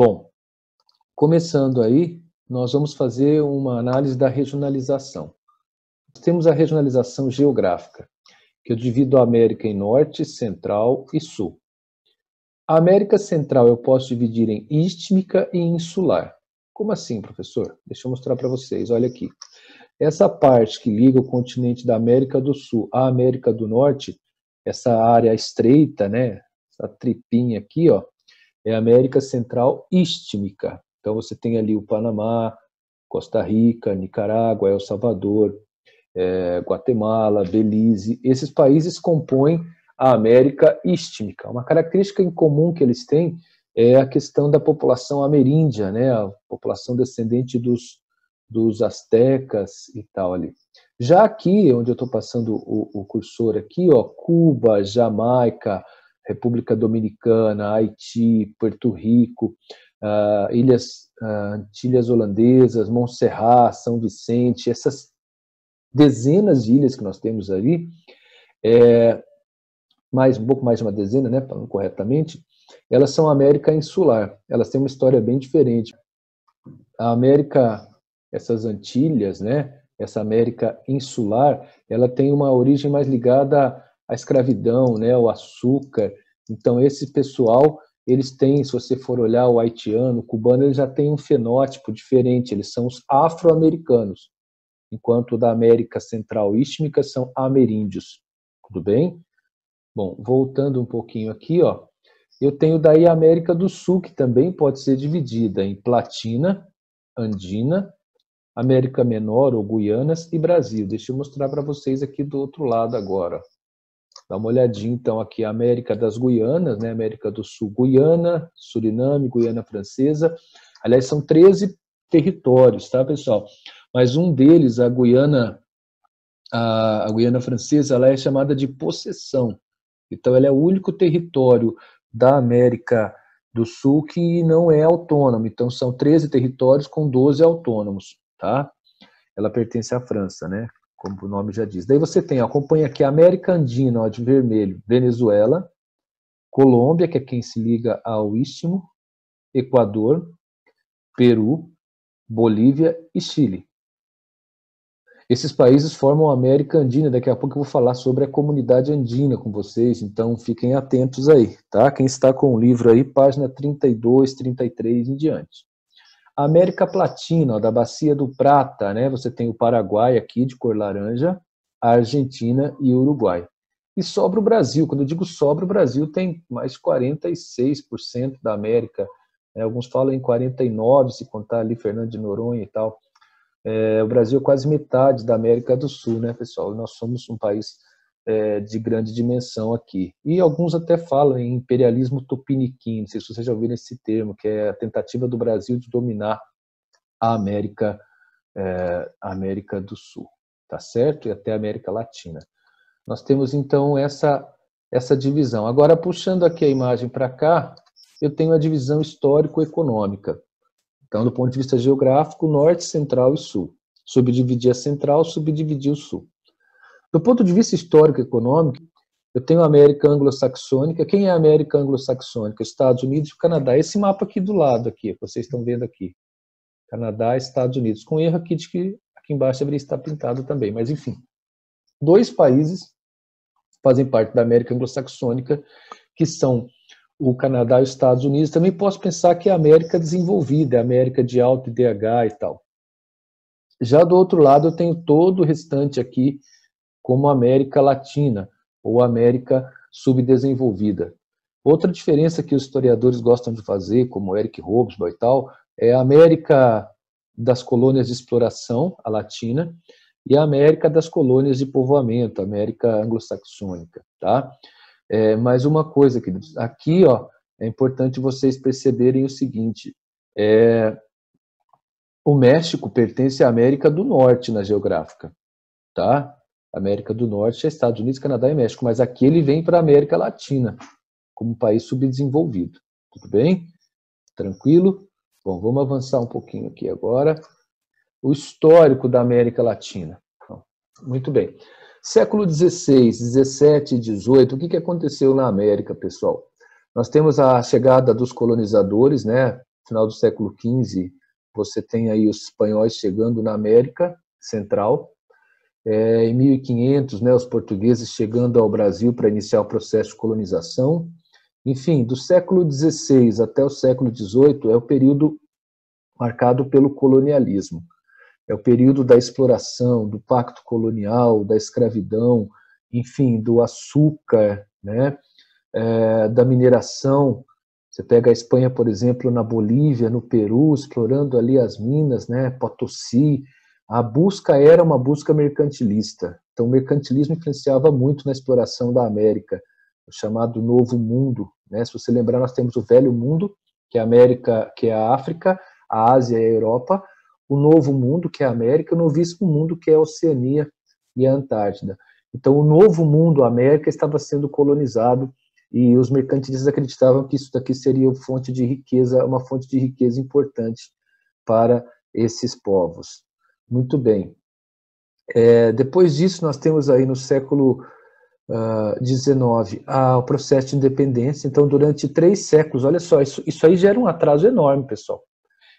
Bom, começando aí, nós vamos fazer uma análise da regionalização. Temos a regionalização geográfica, que eu divido a América em Norte, Central e Sul. A América Central eu posso dividir em istmica e insular. Como assim, professor? Deixa eu mostrar para vocês, olha aqui. Essa parte que liga o continente da América do Sul à América do Norte, essa área estreita, né, essa tripinha aqui, ó, é a América Central istmica. Então você tem ali o Panamá, Costa Rica, Nicarágua, El Salvador, Guatemala, Belize. Esses países compõem a América istmica. Uma característica em comum que eles têm é a questão da população ameríndia, né, a população descendente dos astecas e tal ali. Já aqui, onde eu estou passando o cursor aqui, ó, Cuba, Jamaica, República Dominicana, Haiti, Porto Rico, Antilhas Holandesas, Montserrat, São Vicente, essas dezenas de ilhas que nós temos ali, um pouco mais de uma dezena, né, falando corretamente, elas são América insular, elas têm uma história bem diferente. A América, essas Antilhas, né, essa América insular, ela tem uma origem mais ligada à escravidão, né, ao açúcar. Então, esse pessoal, eles têm, se você for olhar o haitiano, o cubano, eles já têm um fenótipo diferente, eles são os afro-americanos, enquanto da América Central istmica são ameríndios. Tudo bem? Bom, voltando um pouquinho aqui, ó, eu tenho daí a América do Sul, que também pode ser dividida em Platina, Andina, América Menor ou Guianas e Brasil. Deixa eu mostrar para vocês aqui do outro lado agora. Dá uma olhadinha então aqui, a América das Guianas, né? América do Sul, Guiana, Suriname, Guiana Francesa. Aliás, são 13 territórios, tá, pessoal? Mas um deles, a Guiana Francesa, ela é chamada de possessão. Então, ela é o único território da América do Sul que não é autônomo. Então, são 13 territórios com 12 autônomos, tá? Ela pertence à França, né? Como o nome já diz. Daí você tem, acompanha aqui a América Andina, ó, de vermelho, Venezuela, Colômbia, que é quem se liga ao Istmo, Equador, Peru, Bolívia e Chile. Esses países formam a América Andina. Daqui a pouco eu vou falar sobre a comunidade andina com vocês, então fiquem atentos aí, tá? Quem está com o livro aí, página 32, 33 em diante. A América Latina, ó, da Bacia do Prata, né? Você tem o Paraguai aqui, de cor laranja, a Argentina e o Uruguai. E sobra o Brasil. Quando eu digo sobra, o Brasil tem mais de 46% da América. Alguns falam em 49%, se contar ali Fernando de Noronha e tal. O Brasil é quase metade da América do Sul, né, pessoal? Nós somos um país de grande dimensão aqui. E alguns até falam em imperialismo tupiniquim, não sei se vocês já ouviram esse termo, que é a tentativa do Brasil de dominar a América do Sul, tá certo? E até a América Latina. Nós temos, então, essa divisão. Agora, puxando aqui a imagem para cá, eu tenho a divisão histórico-econômica. Então, do ponto de vista geográfico, norte, central e sul. Subdividir a central, subdividir o sul. Do ponto de vista histórico-econômico, eu tenho a América anglo-saxônica. Quem é a América anglo-saxônica? Estados Unidos e o Canadá. Esse mapa aqui do lado, aqui, que vocês estão vendo aqui. Canadá e Estados Unidos. Com erro aqui de que aqui embaixo deveria estar pintado também. Mas, enfim. 2 países fazem parte da América anglo-saxônica, que são o Canadá e os Estados Unidos. Também posso pensar que é a América desenvolvida, a América de alto IDH e tal. Já do outro lado, eu tenho todo o restante aqui como América Latina, ou América subdesenvolvida. Outra diferença que os historiadores gostam de fazer, como Eric Hobsbawm e tal, é a América das colônias de exploração, a latina, e a América das colônias de povoamento, a América anglo-saxônica, tá? Mais uma coisa, queridos, aqui, ó, é importante vocês perceberem o seguinte, o México pertence à América do Norte na geográfica, tá? América do Norte é Estados Unidos, Canadá e México, mas aqui ele vem para a América Latina, como um país subdesenvolvido, tudo bem? Tranquilo? Bom, vamos avançar um pouquinho aqui agora. O histórico da América Latina. Muito bem. Século XVI, XVII e XVIII, o que aconteceu na América, pessoal? Nós temos a chegada dos colonizadores, né? final do século XV, você tem aí os espanhóis chegando na América Central. Em 1500, né, os portugueses chegando ao Brasil para iniciar o processo de colonização. Enfim, do século XVI até o século XVIII é o período marcado pelo colonialismo. É o período da exploração, do pacto colonial, da escravidão, enfim, do açúcar, né, da mineração. Você pega a Espanha, por exemplo, na Bolívia, no Peru, explorando ali as minas, né, Potosí. A busca era uma busca mercantilista. Então, o mercantilismo influenciava muito na exploração da América, o chamado Novo Mundo, né? Se você lembrar, nós temos o Velho Mundo, que é a América, que é a África, a Ásia e a Europa, o Novo Mundo, que é a América, e o Novíssimo Mundo, que é a Oceania e a Antártida. Então, o Novo Mundo, a América, estava sendo colonizado e os mercantilistas acreditavam que isso daqui seria fonte de riqueza, uma fonte de riqueza importante para esses povos. Muito bem. Depois disso, nós temos aí no século XIX o processo de independência. Então, durante 3 séculos, olha só, isso aí gera um atraso enorme, pessoal.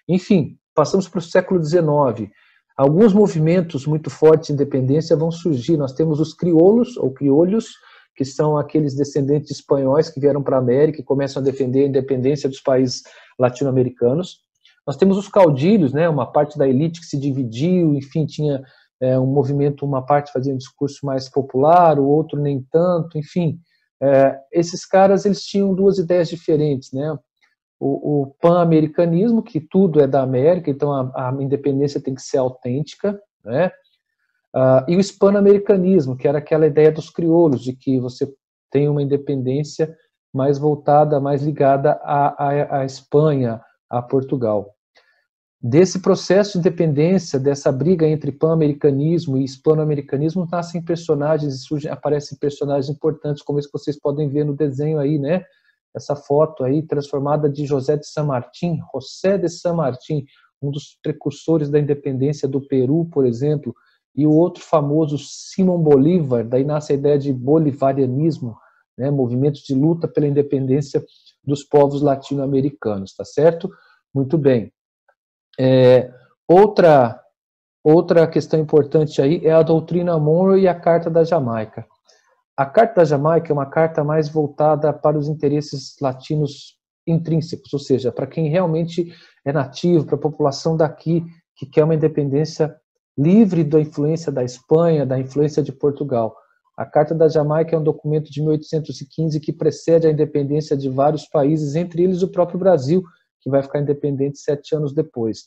Enfim, passamos para o século XIX. Alguns movimentos muito fortes de independência vão surgir. Nós temos os crioulos, ou criolhos, que são aqueles descendentes espanhóis que vieram para a América e começam a defender a independência dos países latino-americanos. Nós temos os caudilhos, né, uma parte da elite que se dividiu, enfim, tinha um movimento, uma parte fazia um discurso mais popular, o outro nem tanto, enfim. Esses caras, eles tinham 2 ideias diferentes, né? O pan-americanismo, que tudo é da América, então a independência tem que ser autêntica, né? E o hispano-americanismo, que era aquela ideia dos crioulos, de que você tem uma independência mais voltada, mais ligada à Espanha, a Portugal. Desse processo de independência, dessa briga entre pan-americanismo e hispano-americanismo, nascem personagens, aparecem personagens importantes, como esse que vocês podem ver no desenho aí, né? Essa foto aí, transformada de José de San Martín, José de San Martín, um dos precursores da independência do Peru, por exemplo, e o outro famoso Simão Bolívar, daí nasce a ideia de bolivarianismo, né? Movimentos de luta pela independência dos povos latino-americanos, tá certo? Muito bem. Outra questão importante aí é a doutrina Monroe e a Carta da Jamaica. A Carta da Jamaica é uma carta mais voltada para os interesses latinos intrínsecos, ou seja, para quem realmente é nativo, para a população daqui que quer uma independência livre da influência da Espanha, da influência de Portugal. A Carta da Jamaica é um documento de 1815 que precede a independência de vários países, entre eles o próprio Brasil, que vai ficar independente 7 anos depois.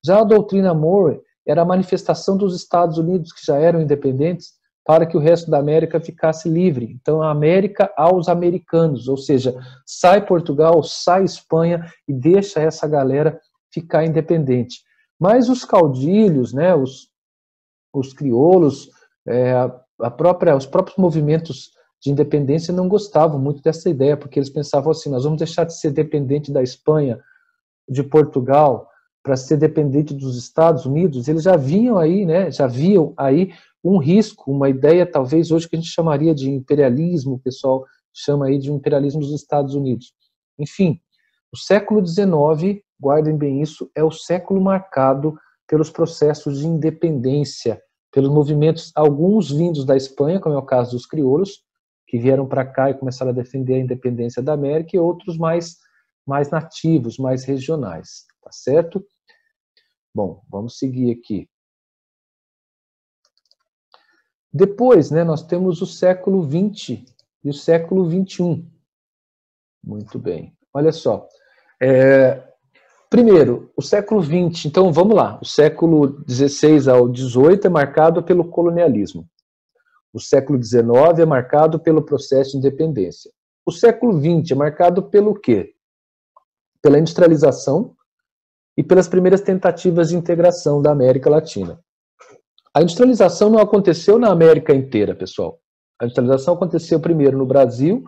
Já a doutrina Monroe era a manifestação dos Estados Unidos, que já eram independentes, para que o resto da América ficasse livre. Então, a América aos americanos, ou seja, sai Portugal, sai Espanha e deixa essa galera ficar independente. Mas os caudilhos, né, os crioulos, os próprios movimentos de independência não gostavam muito dessa ideia, porque eles pensavam assim, nós vamos deixar de ser dependente da Espanha, de Portugal, para ser dependente dos Estados Unidos. Eles já viam aí, né, já viam aí um risco, uma ideia talvez hoje que a gente chamaria de imperialismo, o pessoal chama aí de imperialismo dos Estados Unidos. Enfim, o século XIX, guardem bem isso, é o século marcado pelos processos de independência, pelos movimentos, alguns vindos da Espanha, como é o caso dos crioulos, que vieram para cá e começaram a defender a independência da América, e outros mais nativos, mais regionais, tá certo? Bom, vamos seguir aqui. Depois, né, nós temos o século XX e o século XXI. Muito bem. Olha só. Primeiro, o século XX. Então, vamos lá. O século XVI ao XVIII é marcado pelo colonialismo. O século XIX é marcado pelo processo de independência. O século XX é marcado pelo quê? Pela industrialização e pelas primeiras tentativas de integração da América Latina. A industrialização não aconteceu na América inteira, pessoal. A industrialização aconteceu primeiro no Brasil,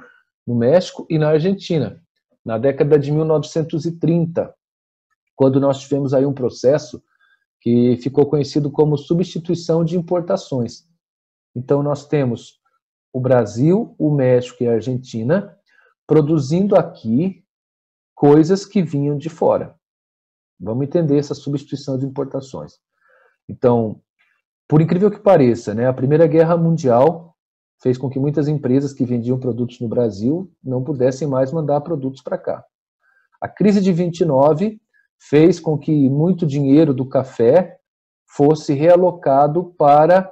no México e na Argentina, na década de 1930, quando nós tivemos aí um processo que ficou conhecido como substituição de importações. Então, nós temos o Brasil, o México e a Argentina produzindo aqui coisas que vinham de fora. Vamos entender essa substituição de importações. Então, por incrível que pareça, né, a Primeira Guerra Mundial fez com que muitas empresas que vendiam produtos no Brasil não pudessem mais mandar produtos para cá. A crise de 29 fez com que muito dinheiro do café fosse realocado para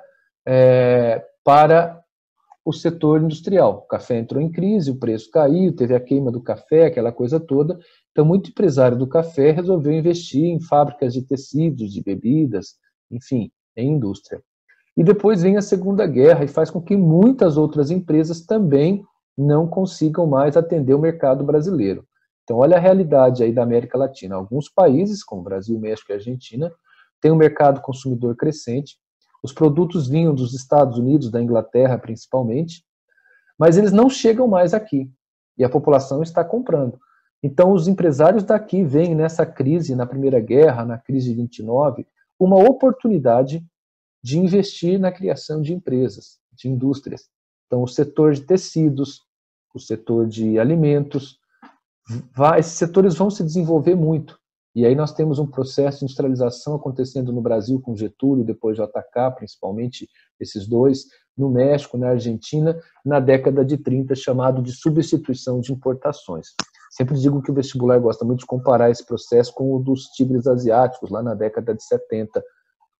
o setor industrial. O café entrou em crise, o preço caiu, teve a queima do café, aquela coisa toda. Então, muito empresário do café resolveu investir em fábricas de tecidos, de bebidas, enfim, em indústria. E depois vem a Segunda Guerra e faz com que muitas outras empresas também não consigam mais atender o mercado brasileiro. Então, olha a realidade aí da América Latina. Alguns países, como Brasil, México e Argentina, têm um mercado consumidor crescente. Os produtos vinham dos Estados Unidos, da Inglaterra principalmente, mas eles não chegam mais aqui. E a população está comprando. Então, os empresários daqui veem nessa crise, na Primeira Guerra, na crise de 29, uma oportunidade de investir na criação de empresas, de indústrias. Então, o setor de tecidos, o setor de alimentos, esses setores vão se desenvolver muito. E aí nós temos um processo de industrialização acontecendo no Brasil com Getúlio, depois JK, principalmente esses dois, no México, na Argentina, na década de 30, chamado de substituição de importações. Sempre digo que o vestibular gosta muito de comparar esse processo com o dos tigres asiáticos, lá na década de 70.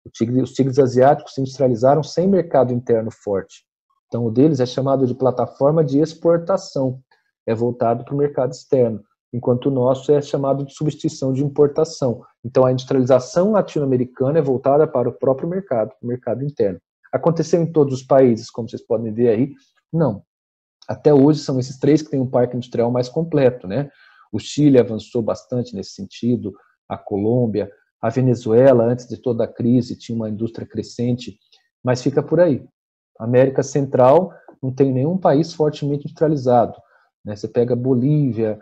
Os tigres asiáticos se industrializaram sem mercado interno forte. Então, o deles é chamado de plataforma de exportação, é voltado para o mercado externo, enquanto o nosso é chamado de substituição de importação. Então, a industrialização latino-americana é voltada para o próprio mercado, o mercado interno. Aconteceu em todos os países, como vocês podem ver aí? Não. Até hoje são esses três que têm um parque industrial mais completo, né? O Chile avançou bastante nesse sentido, a Colômbia, a Venezuela, antes de toda a crise, tinha uma indústria crescente, mas fica por aí. A América Central não tem nenhum país fortemente industrializado, né? Você pega Bolívia,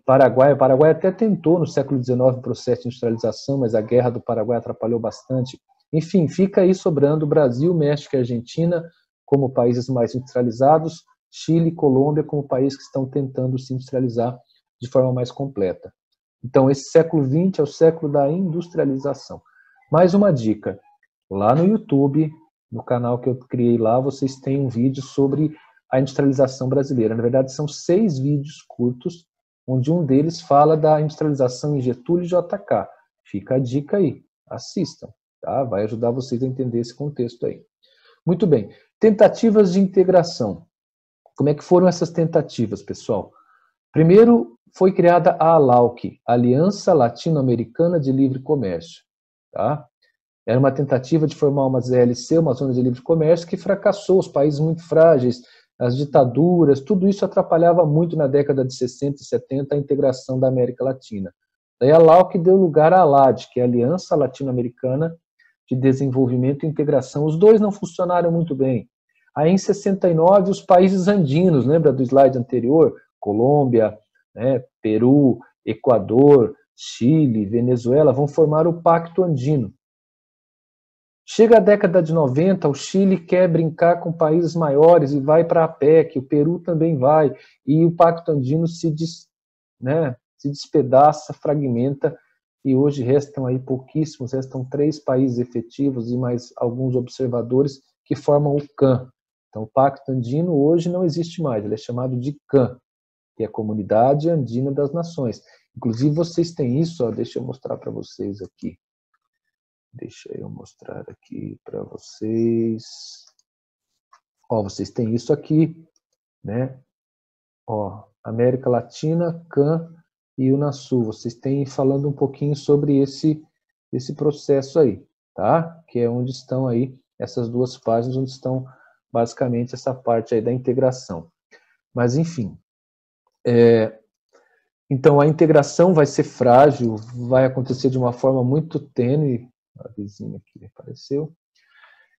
Paraguai. O Paraguai até tentou no século XIX o processo de industrialização, mas a guerra do Paraguai atrapalhou bastante. Enfim, fica aí sobrando Brasil, México e Argentina como países mais industrializados, Chile e Colômbia como países que estão tentando se industrializar de forma mais completa. Então, esse século XX é o século da industrialização. Mais uma dica, lá no YouTube, no canal que eu criei lá, vocês têm um vídeo sobre a industrialização brasileira. Na verdade, são 6 vídeos curtos, onde um deles fala da industrialização em Getúlio e JK. Fica a dica aí, assistam, tá? Vai ajudar vocês a entender esse contexto aí. Muito bem, tentativas de integração. Como é que foram essas tentativas, pessoal? Primeiro, foi criada a ALAUC, Aliança Latino-Americana de Livre Comércio. Tá? Era uma tentativa de formar uma ZLC, uma zona de livre comércio, que fracassou, os países muito frágeis, as ditaduras, tudo isso atrapalhava muito na década de 60 e 70 a integração da América Latina. Daí a ALAUC deu lugar à ALAD, que é a Aliança Latino-Americana de Desenvolvimento e Integração. Os dois não funcionaram muito bem. Aí em 69 os países andinos, lembra do slide anterior? Colômbia, né, Peru, Equador, Chile, Venezuela, vão formar o Pacto Andino. Chega a década de 90, o Chile quer brincar com países maiores e vai para a APEC, o Peru também vai, e o Pacto Andino se despedaça, fragmenta, e hoje restam aí pouquíssimos, restam 3 países efetivos e mais alguns observadores que formam o CAN. Então, o Pacto Andino hoje não existe mais, ele é chamado de CAN, que é a Comunidade Andina das Nações. Inclusive, vocês têm isso, ó, deixa eu mostrar para vocês aqui. Deixa eu mostrar aqui para vocês. Ó, vocês têm isso aqui, né? Ó, América Latina, CAN e Unasul. Vocês têm falando um pouquinho sobre esse processo aí, tá? Que é onde estão aí essas 2 páginas, onde estão basicamente essa parte aí da integração. Mas, enfim, então a integração vai ser frágil, vai acontecer de uma forma muito tênue, a vizinha aqui apareceu,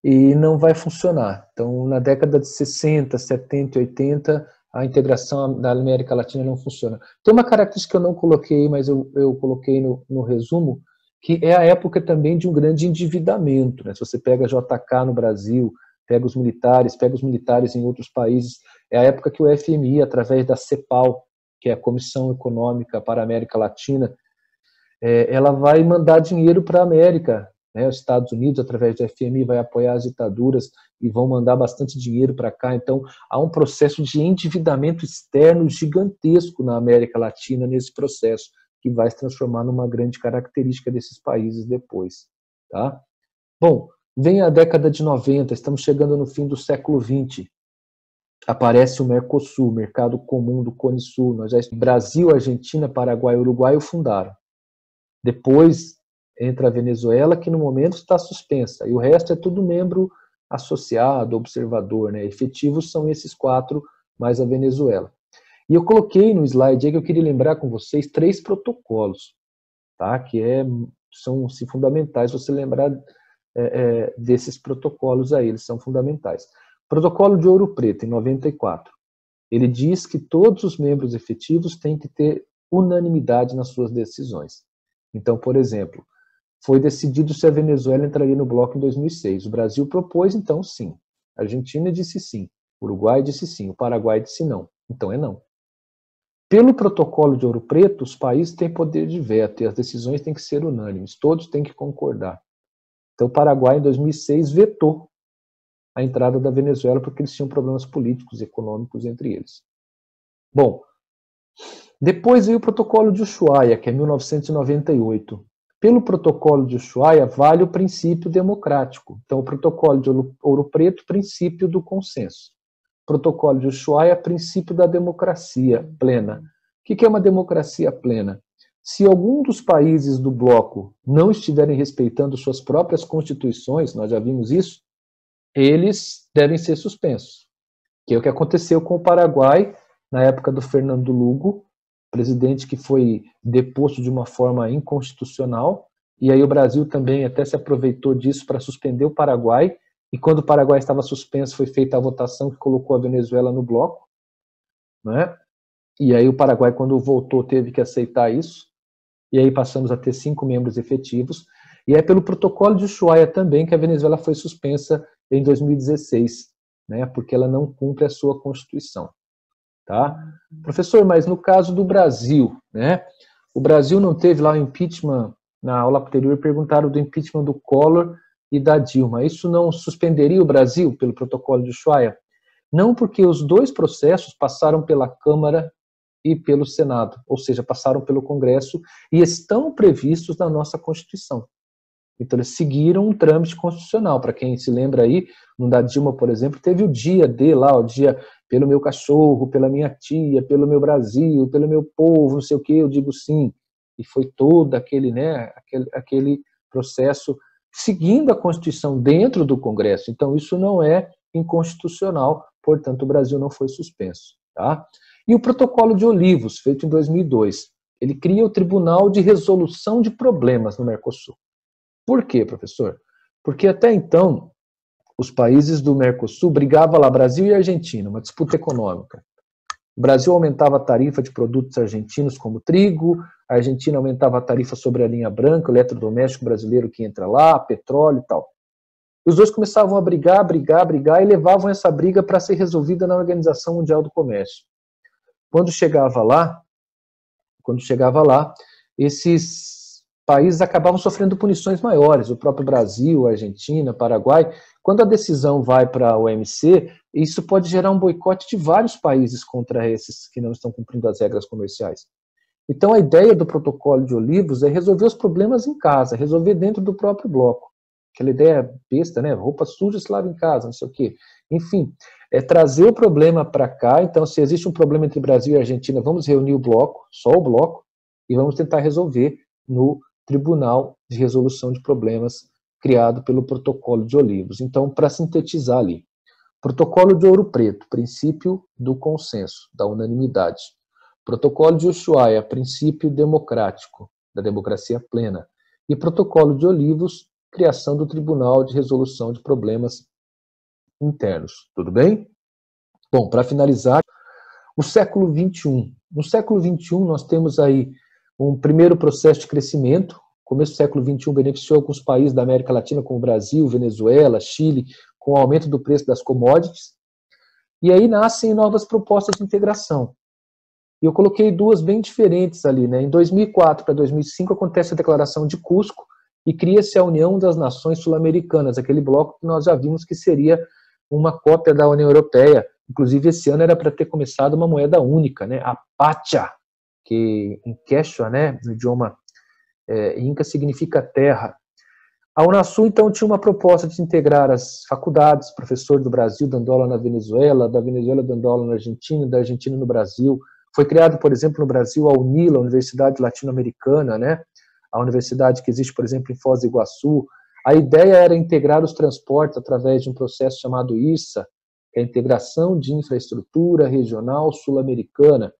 e não vai funcionar. Então, na década de 60, 70 e 80, a integração da América Latina não funciona. Tem uma característica que eu não coloquei, mas eu coloquei no resumo, que é a época também de um grande endividamento, né? Se você pega JK no Brasil, pega os militares em outros países, é a época que o FMI, através da CEPAL, que é a Comissão Econômica para a América Latina, ela vai mandar dinheiro para a América, né? Os Estados Unidos, através do FMI, vai apoiar as ditaduras e vão mandar bastante dinheiro para cá. Então, há um processo de endividamento externo gigantesco na América Latina nesse processo, que vai se transformar numa grande característica desses países depois. Tá? Bom, vem a década de 90, estamos chegando no fim do século 20. Aparece o Mercosul, Mercado Comum do Cone Sul. Brasil, Argentina, Paraguai e Uruguai o fundaram. Depois entra a Venezuela, que no momento está suspensa, e o resto é tudo membro associado, observador, né? Efetivos são esses 4, mais a Venezuela. E eu coloquei no slide aí que eu queria lembrar com vocês 3 protocolos, tá? Que são fundamentais você lembrar desses protocolos aí, eles são fundamentais. Protocolo de Ouro Preto, em 94. Ele diz que todos os membros efetivos têm que ter unanimidade nas suas decisões. Então, por exemplo, foi decidido se a Venezuela entraria no bloco em 2006. O Brasil propôs, então, sim. A Argentina disse sim. O Uruguai disse sim. O Paraguai disse não. Então é não. Pelo protocolo de Ouro Preto, os países têm poder de veto e as decisões têm que ser unânimes. Todos têm que concordar. Então, o Paraguai, em 2006, vetou a entrada da Venezuela porque eles tinham problemas políticos e econômicos entre eles. Bom, depois veio o protocolo de Ushuaia, que é 1998. Pelo protocolo de Ushuaia, vale o princípio democrático. Então, o protocolo de Ouro Preto, princípio do consenso. Protocolo de Ushuaia, princípio da democracia plena. O que é uma democracia plena? Se algum dos países do bloco não estiverem respeitando suas próprias constituições, nós já vimos isso, eles devem ser suspensos. Que é o que aconteceu com o Paraguai na época do Fernando Lugo, presidente que foi deposto de uma forma inconstitucional, e aí o Brasil também até se aproveitou disso para suspender o Paraguai, e quando o Paraguai estava suspenso foi feita a votação que colocou a Venezuela no bloco, né? E aí o Paraguai, quando voltou, teve que aceitar isso, e aí passamos a ter 5 membros efetivos, e é pelo protocolo de Ushuaia também que a Venezuela foi suspensa em 2016, né? Porque ela não cumpre a sua Constituição. Tá? Professor, mas no caso do Brasil, né? O Brasil não teve lá o impeachment, na aula anterior perguntaram do impeachment do Collor e da Dilma. Isso não suspenderia o Brasil pelo protocolo de Ushuaia? Não, porque os 2 processos passaram pela Câmara e pelo Senado, ou seja, passaram pelo Congresso e estão previstos na nossa Constituição. Então, eles seguiram um trâmite constitucional. Para quem se lembra aí, no da Dilma, por exemplo, teve o dia D lá, o dia pelo meu cachorro, pela minha tia, pelo meu Brasil, pelo meu povo, não sei o que, eu digo sim. E foi todo aquele, né, aquele processo seguindo a Constituição dentro do Congresso. Então, isso não é inconstitucional, portanto, o Brasil não foi suspenso. Tá? E o Protocolo de Olivos, feito em 2002, ele cria o Tribunal de Resolução de Problemas no Mercosul. Por quê, professor? Porque até então, os países do Mercosul brigavam lá, Brasil e Argentina, uma disputa econômica. O Brasil aumentava a tarifa de produtos argentinos como trigo, a Argentina aumentava a tarifa sobre a linha branca, o eletrodoméstico brasileiro que entra lá, petróleo e tal. Os 2 começavam a brigar e levavam essa briga para ser resolvida na Organização Mundial do Comércio. Quando chegava lá, esses países acabavam sofrendo punições maiores, o próprio Brasil, Argentina, Paraguai. Quando a decisão vai para a OMC, isso pode gerar um boicote de vários países contra esses que não estão cumprindo as regras comerciais. Então a ideia do protocolo de Olivos é resolver os problemas em casa, resolver dentro do próprio bloco. Aquela ideia besta, né? Roupa suja se lava em casa, não sei o quê. Enfim, é trazer o problema para cá. Então, se existe um problema entre Brasil e Argentina, vamos reunir o bloco, só o bloco, e vamos tentar resolver no Tribunal de Resolução de Problemas criado pelo Protocolo de Olivos. Então, para sintetizar ali, Protocolo de Ouro Preto, princípio do consenso, da unanimidade. Protocolo de Ushuaia, princípio democrático, da democracia plena. E Protocolo de Olivos, criação do Tribunal de Resolução de Problemas Internos. Tudo bem? Bom, para finalizar, o século XXI. No século XXI, nós temos aí um primeiro processo de crescimento. O começo do século XXI beneficiou alguns países da América Latina, como Brasil, Venezuela, Chile, com o aumento do preço das commodities. E aí nascem novas propostas de integração. E eu coloquei duas bem diferentes ali, né? Em 2004 para 2005 acontece a Declaração de Cusco e cria-se a União das Nações Sul-Americanas, aquele bloco que nós já vimos que seria uma cópia da União Europeia. Inclusive, esse ano era para ter começado uma moeda única, né? A Pacha, que em Quechua, né, no idioma Inca, significa terra. A Unasul, então, tinha uma proposta de integrar as faculdades, professor do Brasil dando aula na Venezuela, da Venezuela dando aula na Argentina, da Argentina no Brasil. Foi criado, por exemplo, no Brasil, a UNILA, a Universidade Latino-Americana, né? A universidade que existe, por exemplo, em Foz do Iguaçu. A ideia era integrar os transportes através de um processo chamado IRSA, que é a Integração de Infraestrutura Regional Sul-Americana.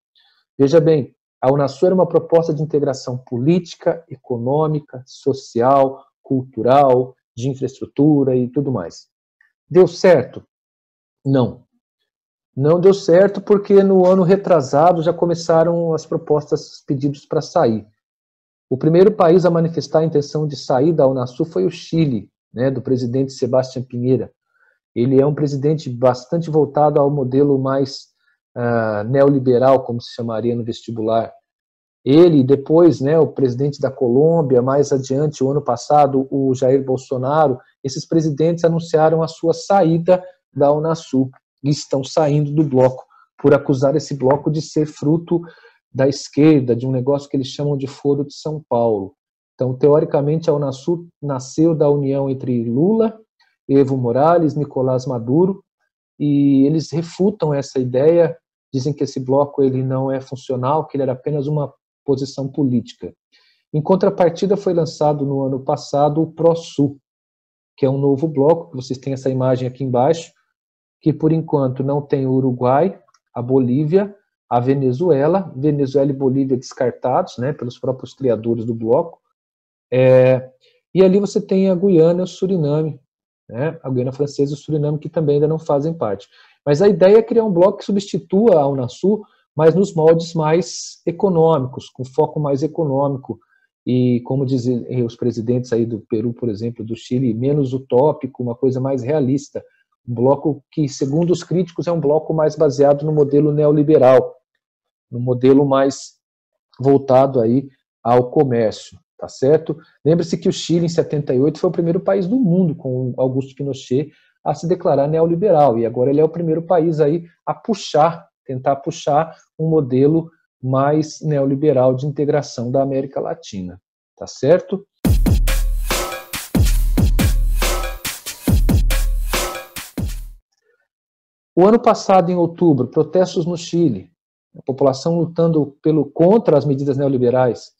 Veja bem, a Unasul era uma proposta de integração política, econômica, social, cultural, de infraestrutura e tudo mais. Deu certo? Não. Não deu certo porque no ano retrasado já começaram as propostas, os pedidos para sair. O primeiro país a manifestar a intenção de sair da Unasul foi o Chile, né, do presidente Sebastián Piñera. Ele é um presidente bastante voltado ao modelo mais neoliberal, como se chamaria no vestibular. Ele, depois, né, o presidente da Colômbia, mais adiante, o ano passado, o Jair Bolsonaro, esses presidentes anunciaram a sua saída da Unasul e estão saindo do bloco por acusar esse bloco de ser fruto da esquerda, de um negócio que eles chamam de Foro de São Paulo. Então, teoricamente, a Unasul nasceu da união entre Lula, Evo Morales, Nicolás Maduro, e eles refutam essa ideia, dizem que esse bloco ele não é funcional, que ele era apenas uma posição política. Em contrapartida, foi lançado no ano passado o ProSul, que é um novo bloco, vocês têm essa imagem aqui embaixo, que por enquanto não tem o Uruguai, a Bolívia, a Venezuela e Bolívia descartados, né, pelos próprios criadores do bloco, e ali você tem a Guiana e o Suriname, né, a Guiana Francesa e o Suriname, que também ainda não fazem parte. Mas a ideia é criar um bloco que substitua a Unasul, mas nos moldes mais econômicos, com foco mais econômico, e como dizem os presidentes aí do Peru, por exemplo, do Chile, menos utópico, uma coisa mais realista, um bloco que, segundo os críticos, é um bloco mais baseado no modelo neoliberal, no modelo mais voltado aí ao comércio, tá certo? Lembre-se que o Chile, em 78, foi o primeiro país do mundo, com Augusto Pinochet, a se declarar neoliberal, e agora ele é o primeiro país aí a tentar puxar um modelo mais neoliberal de integração da América Latina, tá certo? O ano passado, em outubro, protestos no Chile, a população lutando contra as medidas neoliberais.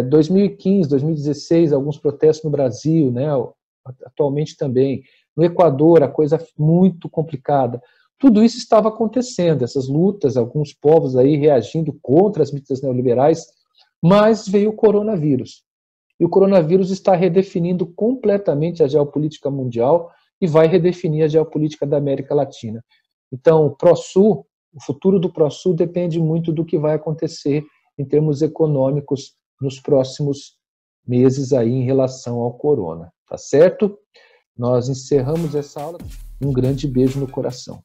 2015, 2016, alguns protestos no Brasil, né, atualmente também. No Equador, a coisa muito complicada. Tudo isso estava acontecendo, essas lutas, alguns povos aí reagindo contra as medidas neoliberais, mas veio o coronavírus. E o coronavírus está redefinindo completamente a geopolítica mundial e vai redefinir a geopolítica da América Latina. Então, o futuro do ProSul depende muito do que vai acontecer em termos econômicos nos próximos meses aí em relação ao corona, tá certo? Nós encerramos essa aula. Um grande beijo no coração.